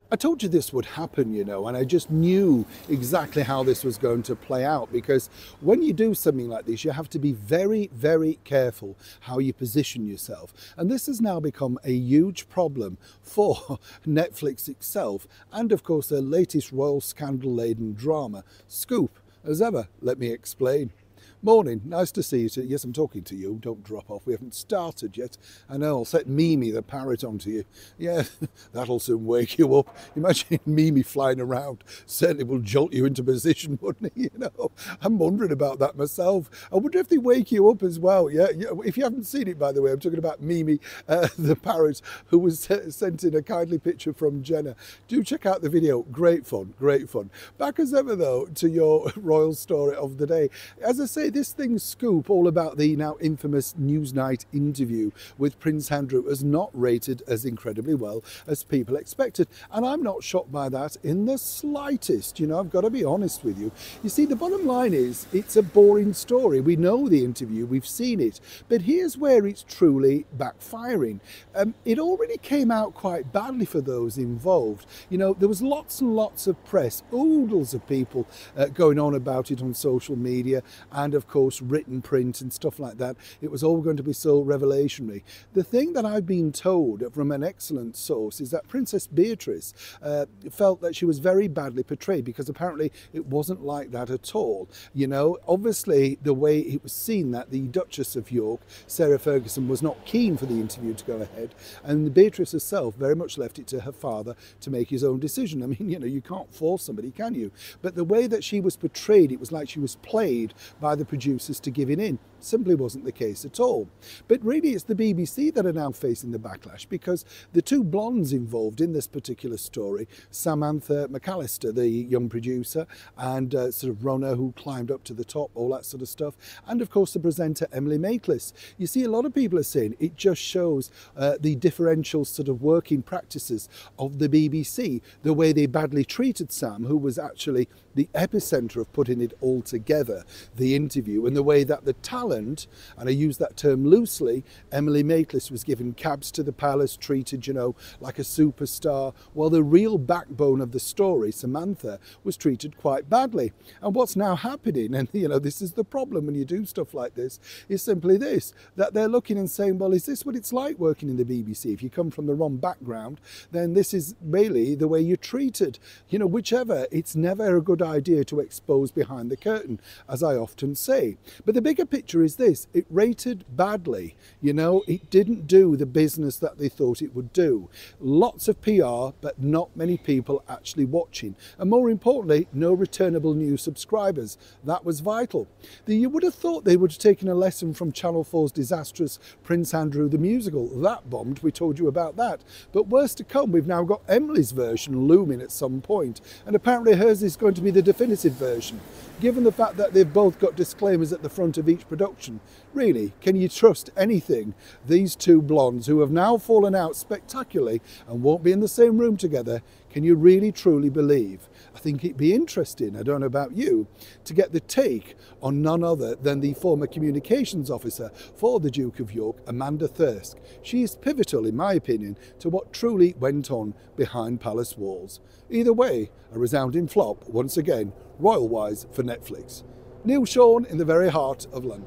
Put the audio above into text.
I told you this would happen, and I just knew exactly how this was going to play out, because when you do something like this, you have to be very, very careful how you position yourself. And this has now become a huge problem for Netflix itself, and of course their latest royal scandal-laden drama, Scoop. As ever, let me explain. Morning, nice to see you. Yes, I'm talking to you. Don't drop off. We haven't started yet. I know, I'll set Mimi the parrot onto you. Yeah, that'll soon wake you up. Imagine Mimi flying around. Certainly will jolt you into position, wouldn't it? I'm wondering about that myself. I wonder if they wake you up as well. Yeah. If you haven't seen it, by the way, I'm talking about Mimi, the parrot, who was sent in a kindly picture from Jenna. Do check out the video. Great fun, great fun. Back as ever, though, to your royal story of the day. As I say, this thing's Scoop, all about the now infamous Newsnight interview with Prince Andrew, has not rated as incredibly well as people expected. And I'm not shocked by that in the slightest. I've got to be honest with you. You see, the bottom line is it's a boring story. We know the interview, we've seen it. But here's where it's truly backfiring. It already came out quite badly for those involved. There was lots and lots of press, oodles of people going on about it on social media, and of course written print and stuff like that. It was all going to be so revelationary. The thing that I've been told from an excellent source is that Princess Beatrice felt that she was very badly portrayed, because apparently it wasn't like that at all. Obviously the way it was seen that the Duchess of York, Sarah Ferguson, was not keen for the interview to go ahead, and Beatrice herself very much left it to her father to make his own decision. I mean, you can't force somebody, can you? But the way that she was portrayed, it was like she was played by the producers to giving in. Simply wasn't the case at all. But really it's the BBC that are now facing the backlash, because the two blondes involved in this particular story, Samantha McAllister, the young producer, and sort of Rona, who climbed up to the top, all that sort of stuff, and of course the presenter Emily Maitlis. You see, a lot of people are saying it just shows the differential sort of working practices of the BBC, the way they badly treated Sam, who was actually the epicenter of putting it all together, the interview, and the way that the talent, and I use that term loosely, Emily Maitlis was given cabs to the palace, treated, like a superstar, while the real backbone of the story, Samantha, was treated quite badly. And what's now happening, and this is the problem when you do stuff like this, is simply this, that they're looking and saying, well, is this what it's like working in the BBC? If you come from the wrong background, then this is really the way you're treated. Whichever, it's never a good idea to expose behind the curtain, as I often say. But the bigger picture is this: it rated badly. It didn't do the business that they thought it would do. Lots of PR, but not many people actually watching, and more importantly, no returnable new subscribers. That was vital. You would have thought they would have taken a lesson from Channel 4's disastrous Prince Andrew the musical. That bombed, we told you about that. But worse to come, we've now got Emily's version looming at some point, and apparently hers is going to be the definitive version. Given the fact that they've both got disclaimers at the front of each production, really, can you trust anything these two blondes, who have now fallen out spectacularly and won't be in the same room together, can you really truly believe? I think it'd be interesting, I don't know about you, to get the take on none other than the former communications officer for the Duke of York, Amanda Thirsk. She is pivotal, in my opinion, to what truly went on behind palace walls. Either way, a resounding flop, once again, royal-wise, for Netflix. Neil Sean in the very heart of London.